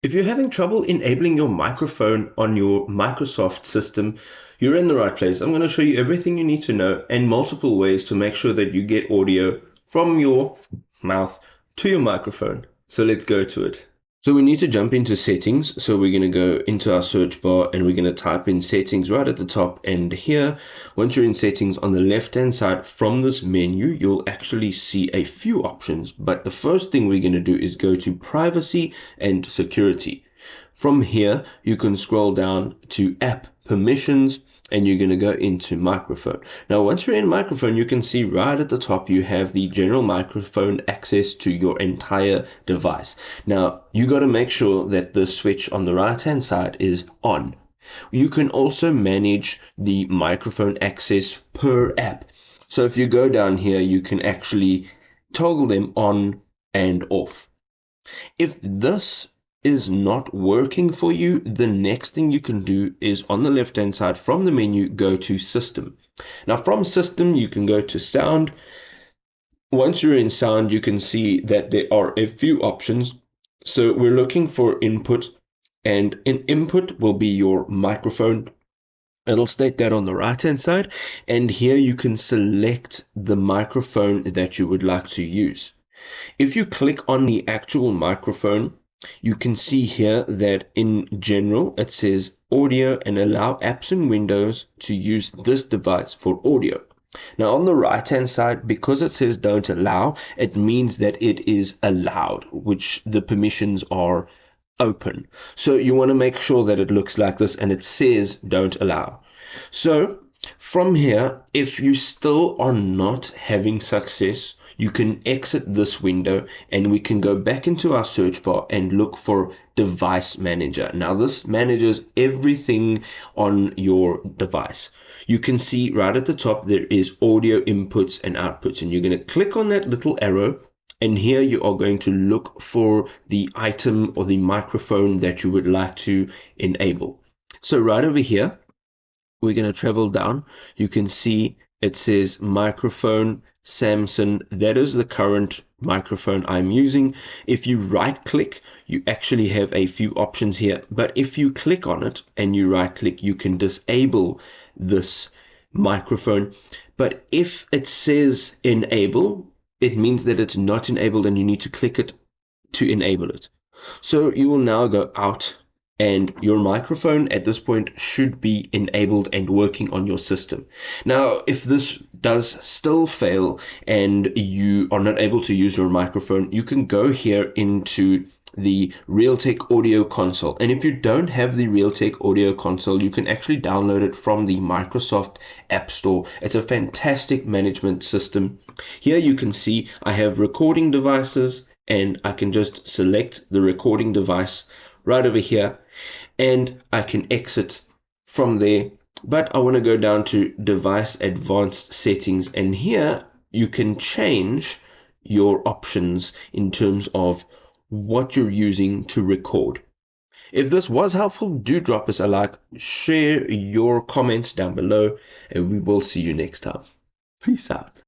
If you're having trouble enabling your microphone on your Microsoft system, you're in the right place. I'm going to show you everything you need to know and multiple ways to make sure that you get audio from your mouth to your microphone. So let's go to it. So we need to jump into settings. So we're going to go into our search bar and we're going to type in settings right at the top. And here, once you're in settings on the left-hand side from this menu, you'll actually see a few options. But the first thing we're going to do is go to privacy and security. From here, you can scroll down to app permissions and you're going to go into microphone. Now, once you're in microphone, you can see right at the top, you have the general microphone access to your entire device. Now, you got to make sure that the switch on the right-hand side is on. You can also manage the microphone access per app. So if you go down here, you can actually toggle them on and off. If this is not working for you, the next thing you can do is on the left hand side from the menu, go to system. Now from system, you can go to sound. Once you're in sound, you can see that there are a few options. So we're looking for input, and in input will be your microphone. It'll state that on the right hand side, and here you can select the microphone that you would like to use. If you click on the actual microphone, you can see here that in general it says audio and allow apps and windows to use this device for audio. Now on the right hand side, because it says don't allow, it means that it is allowed, which the permissions are open. So you want to make sure that it looks like this and it says don't allow. So from here, if you still are not having success, you can exit this window and we can go back into our search bar and look for device manager. Now this manages everything on your device. You can see right at the top there is audio inputs and outputs, and you're going to click on that little arrow, and here you are going to look for the item or the microphone that you would like to enable. So right over here, we're going to travel down. You can see it says microphone Samson. That is the current microphone I'm using. If you right click, you actually have a few options here, but if you click on it and you right click, you can disable this microphone. But if it says enable, it means that it's not enabled and you need to click it to enable it. So you will now go out, and your microphone at this point should be enabled and working on your system. Now, if this does still fail and you are not able to use your microphone, you can go here into the Realtek Audio Console. And if you don't have the Realtek Audio Console, you can actually download it from the Microsoft App Store. It's a fantastic management system. Here you can see I have recording devices, and I can just select the recording device right over here, and I can exit from there. But I want to go down to device advanced settings, and here you can change your options in terms of what you're using to record. If this was helpful, do drop us a like, share your comments down below, and we will see you next time. Peace out.